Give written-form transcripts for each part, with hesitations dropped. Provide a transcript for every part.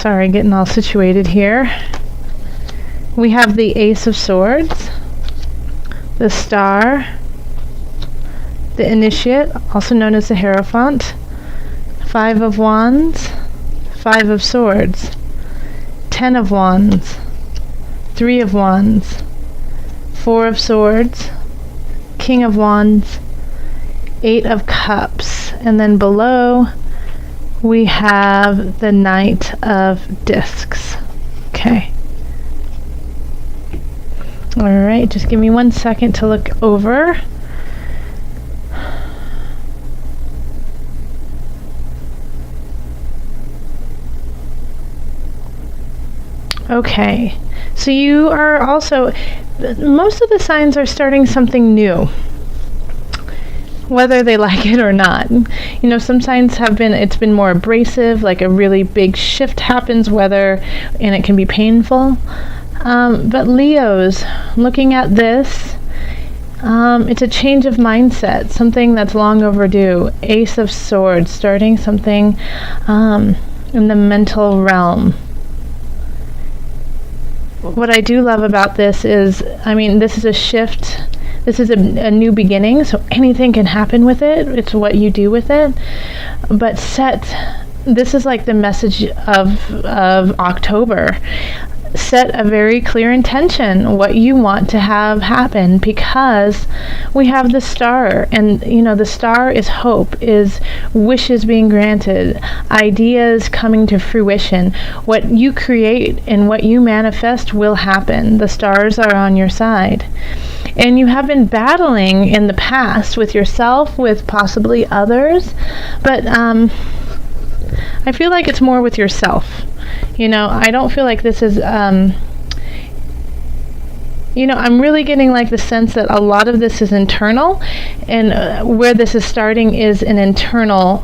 Sorry, getting all situated here. We have the Ace of Swords, the Star, the Initiate, also known as the Hierophant, 5 of Wands, 5 of Swords, 10 of Wands, 3 of Wands, 4 of Swords, King of Wands, 8 of Cups, and then below we have the Knight of Discs. Okay. Alright, just give me 1 second to look over. Okay, so you are also, most of the signs are starting something new, whether they like it or not. You know, some signs it's been more abrasive, like a really big shift happens, and it can be painful. But Leos, looking at this, it's a change of mindset, something that's long overdue. Ace of Swords, starting something in the mental realm. What I do love about this is, this is a shift. This is a new beginning, so anything can happen with it. It's what you do with it. But this is like the message of October. Set a very clear intention, what you want to have happen, because we have the Star, and the Star is hope, is wishes being granted, ideas coming to fruition. What you create and what you manifest will happen. The stars are on your side. And you have been battling in the past with yourself, with possibly others, but I feel like it's more with yourself. I don't feel like this is, I'm really getting like the sense that a lot of this is internal, and where this is starting is an internal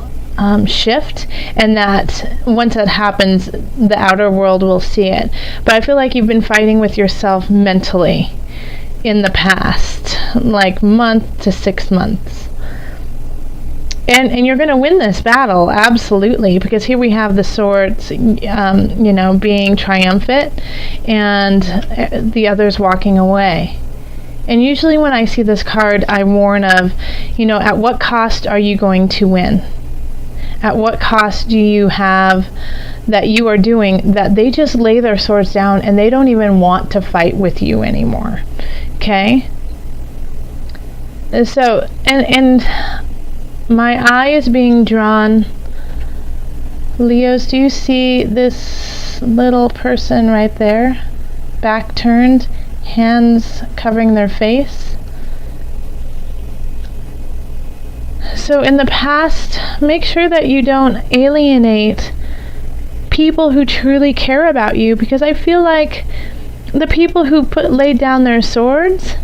shift, and that once that happens, the outer world will see it. But I feel like you've been fighting with yourself mentally in the past, like month to 6 months. And you're going to win this battle, absolutely, because here we have the swords, being triumphant, and the others walking away. And usually when I see this card, I warn of, at what cost are you going to win? At what cost do you have that you are doing that they just lay their swords down and they don't even want to fight with you anymore? Okay? So, and my eye is being drawn. Leos, do you see this little person right there? Back turned, hands covering their face. So in the past, make sure that you don't alienate people who truly care about you, because I feel like the people who laid down their swords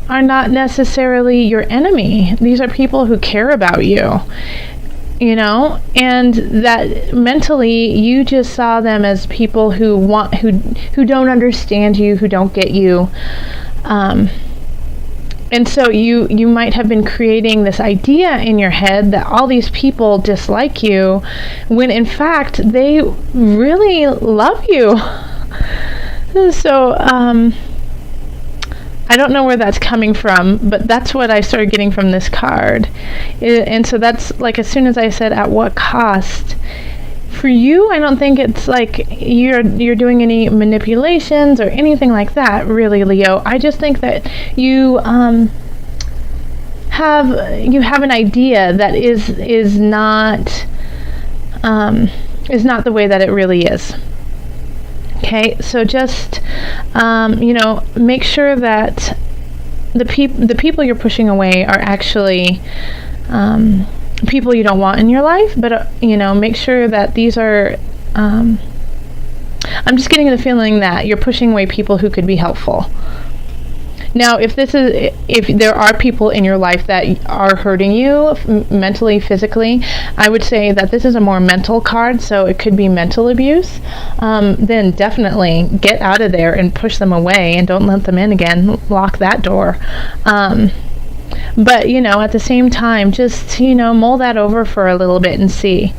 are not necessarily your enemy. These are people who care about you, and that mentally you just saw them as people who don't understand you, who don't get you. And so you might have been creating this idea in your head that all these people dislike you, when in fact they really love you. So, I don't know where that's coming from, but that's what I started getting from this card. And so that's like, as soon as I said, at what cost? For you, I don't think it's like you're doing any manipulations or anything like that, really, Leo. I just think that you have an idea that is not the way that it really is. Okay, so just make sure that the people you're pushing away are actually people you don't want in your life, but make sure that these are I'm just getting the feeling that you're pushing away people who could be helpful. Now, if there are people in your life that are hurting you mentally, physically, I would say that this is a more mental card, so it could be mental abuse. Then definitely get out of there and push them away, and don't let them in again. Lock that door. But at the same time, just mull that over for a little bit and see.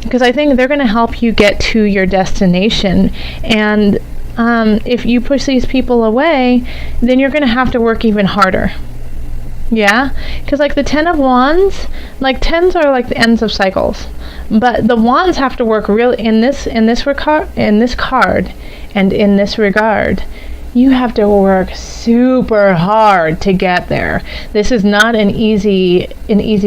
because I think they're going to help you get to your destination. And if you push these people away, then you're going to have to work even harder. Yeah, because like the 10 of Wands, like 10s are like the ends of cycles, but the Wands have to work real in this card, and in this regard, you have to work super hard to get there. This is not an easy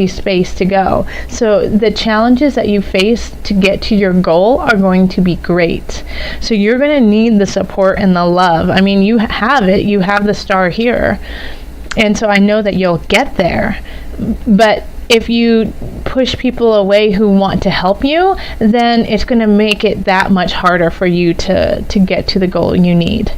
space to go. So the challenges that you face to get to your goal are going to be great. So you're going to need the support and the love. I mean, you have it. You have the star here. And so I know that you'll get there. But if you push people away who want to help you, then it's going to make it that much harder for you to get to the goal you need.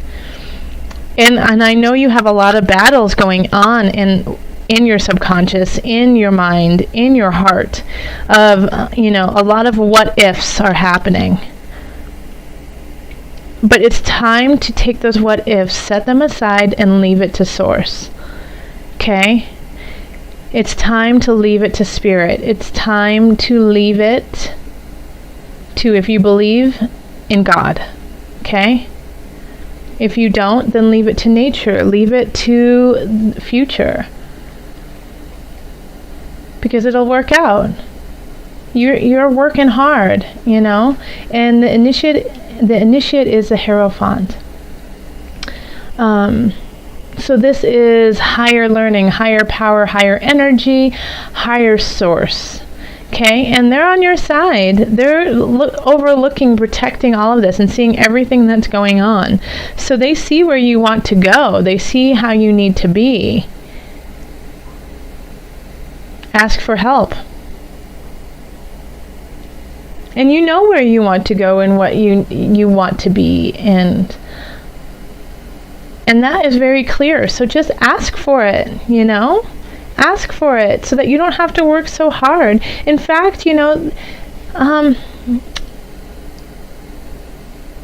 And I know you have a lot of battles going on in your subconscious, in your mind, in your heart, of, a lot of what ifs are happening. But it's time to take those what ifs, set them aside, and leave it to source. Okay? It's time to leave it to spirit. It's time to leave it to, if you believe in God. Okay? If you don't, then leave it to nature. Leave it to the future. Because it'll work out. You're working hard, And the initiate is the Hierophant. So this is higher learning, higher power, higher energy, higher source. Okay, and they're on your side. They're overlooking, protecting all of this and seeing everything that's going on. So they see where you want to go. They see how you need to be. Ask for help. And you know where you want to go and what you want to be, and that is very clear. So just ask for it, Ask for it so that you don't have to work so hard. In fact, you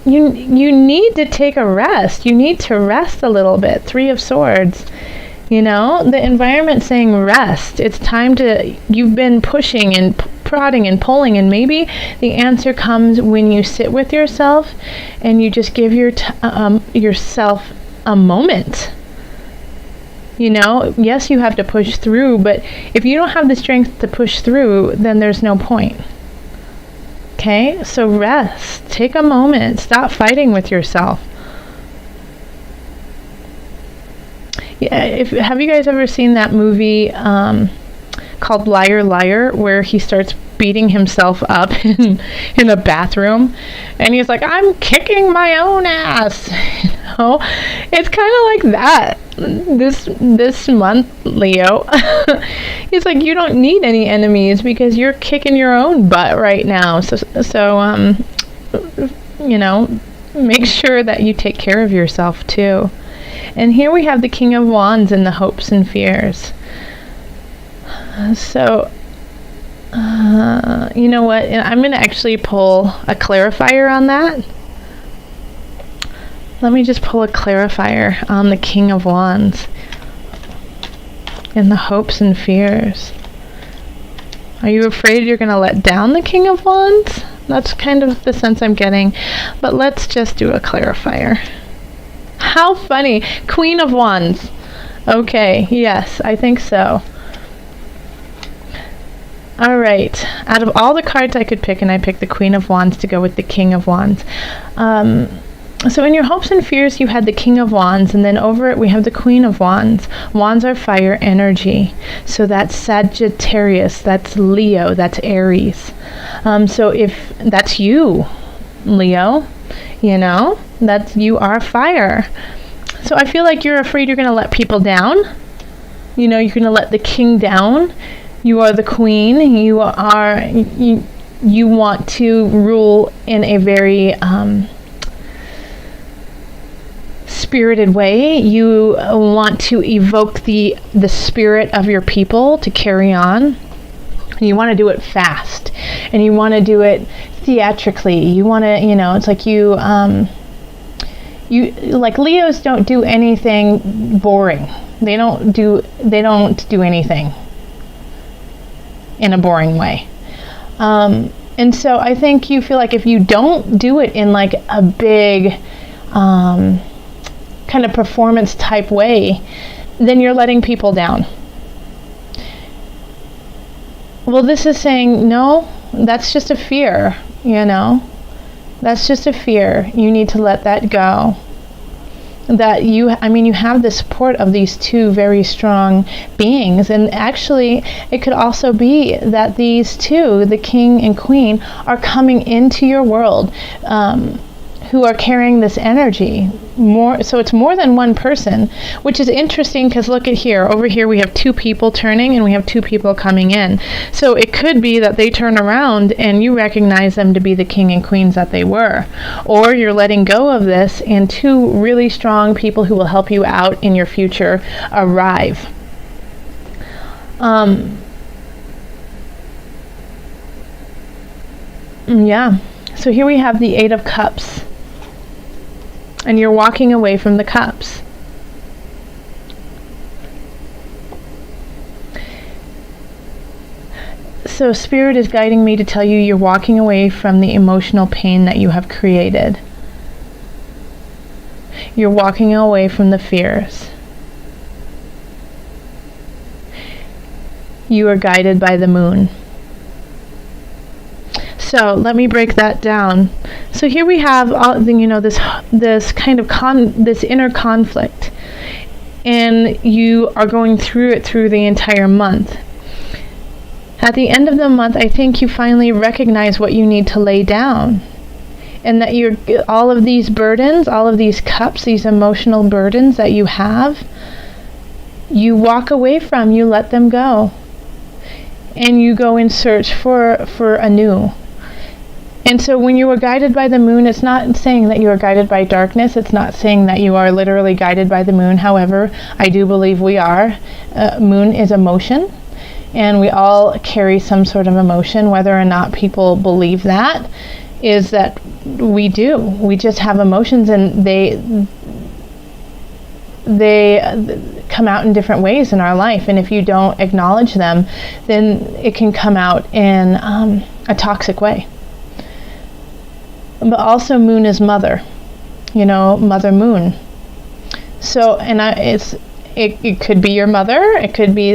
need to take a rest. You need to rest a little bit. 3 of Swords. The environment saying rest. It's time to, you've been pushing and prodding and pulling, and maybe the answer comes when you sit with yourself and you just give yourself a moment. Yes, you have to push through, but if you don't have the strength to push through, then there's no point. Okay? So rest. Take a moment. Stop fighting with yourself. Yeah, have you guys ever seen that movie called Liar, Liar, where he starts beating himself up in a bathroom, and he's like, I'm kicking my own ass. It's kind of like that this month, Leo. He's like, you don't need any enemies because you're kicking your own butt right now. So make sure that you take care of yourself too. And here we have the King of Wands and the hopes and fears. So you know what? I'm going to actually pull a clarifier on that. Let me just pull a clarifier on the King of Wands and the hopes and fears. Are you afraid you're going to let down the King of Wands? That's kind of the sense I'm getting. But let's just do a clarifier. How funny. Queen of Wands. Okay, yes, I think so. All right. Out of all the cards I could pick, and I picked the Queen of Wands to go with the King of Wands. So in your hopes and fears, you had the King of Wands, and then over it we have the Queen of Wands. Wands are fire energy. So that's Sagittarius, that's Leo, that's Aries. So if that's you, Leo, that you are fire. So I feel like you're afraid you're going to let people down. You're going to let the king down. You are the queen. You want to rule in a very spirited way. You want to evoke the spirit of your people to carry on. And you want to do it fast. And you want to do it theatrically. You want to, it's like you like Leos don't do anything boring. They don't do anything in a boring way. And so I think you feel like if you don't do it in like a big kind of performance type way, then you're letting people down. Well, this is saying, no, that's just a fear, That's just a fear. You need to let that go. That you have the support of these two very strong beings. And actually, it could also be that these two, the king and queen, are coming into your world, who are carrying this energy. So it's more than one person, which is interesting because look at here. Over here we have two people turning and we have two people coming in. So it could be that they turn around and you recognize them to be the king and queens that they were. Or you're letting go of this and two really strong people who will help you out in your future arrive. Yeah. So here we have the 8 of Cups. And you're walking away from the cups. So Spirit is guiding me to tell you you're walking away from the emotional pain that you have created. You're walking away from the fears. You are guided by the moon. So let me break that down. So here we have this kind of this inner conflict, and you are going through it through the entire month. At the end of the month, I think you finally recognize what you need to lay down, and that all of these burdens, all of these cups, these emotional burdens that you have, you walk away from, you let them go, and you go in search for anew. And so when you are guided by the moon, it's not saying that you are guided by darkness. It's not saying that you are literally guided by the moon. However, I do believe we are. Moon is emotion, and we all carry some sort of emotion. Whether or not people believe that, is that we do. We just have emotions, and they come out in different ways in our life. And if you don't acknowledge them, then it can come out in a toxic way. But also moon is mother, mother moon. So, and it could be your mother, it could be,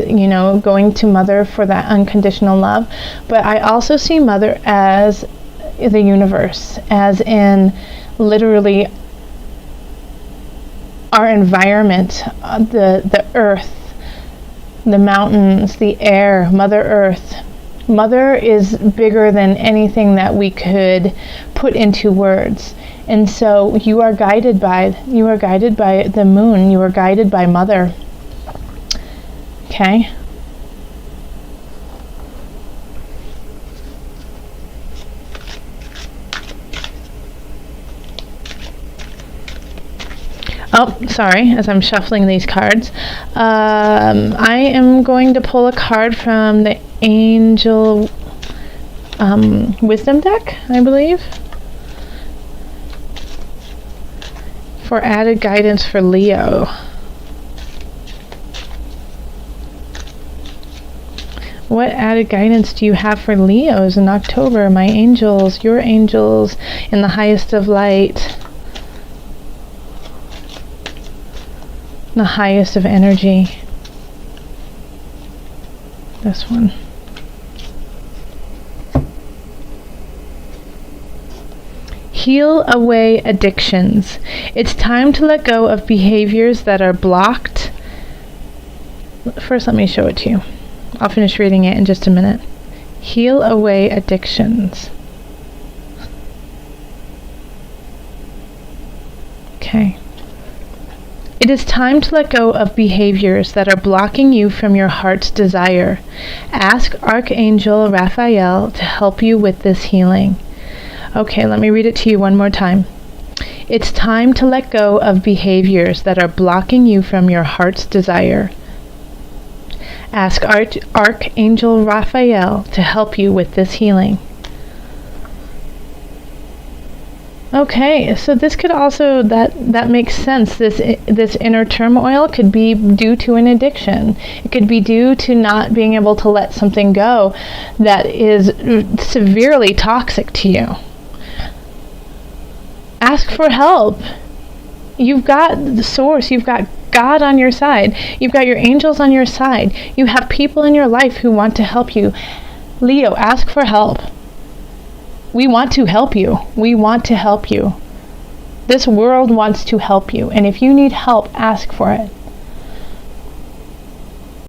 going to mother for that unconditional love. But I also see mother as the universe, as in literally our environment, the earth, the mountains, the air, Mother Earth. Mother is bigger than anything that we could put into words. And so you are guided by the moon. You are guided by Mother. Okay? Oh, sorry, as I'm shuffling these cards. I am going to pull a card from the Angel Wisdom deck, I believe, for added guidance for Leo. What added guidance do you have for Leos in October? My angels, your angels in the highest of light, the highest of energy. This one. Heal away addictions. It's time to let go of behaviors that are blocked. First, let me show it to you. I'll finish reading it in just a minute. Heal away addictions. Okay. It is time to let go of behaviors that are blocking you from your heart's desire. Ask Archangel Raphael to help you with this healing. Okay, let me read it to you one more time. It's time to let go of behaviors that are blocking you from your heart's desire. Ask Archangel Raphael to help you with this healing. Okay, so this could also, that makes sense. This inner turmoil could be due to an addiction. It could be due to not being able to let something go that is severely toxic to you. Ask for help. You've got the source. You've got God on your side. You've got your angels on your side. You have people in your life who want to help you. Leo, ask for help. We want to help you. We want to help you. This world wants to help you. And if you need help, ask for it.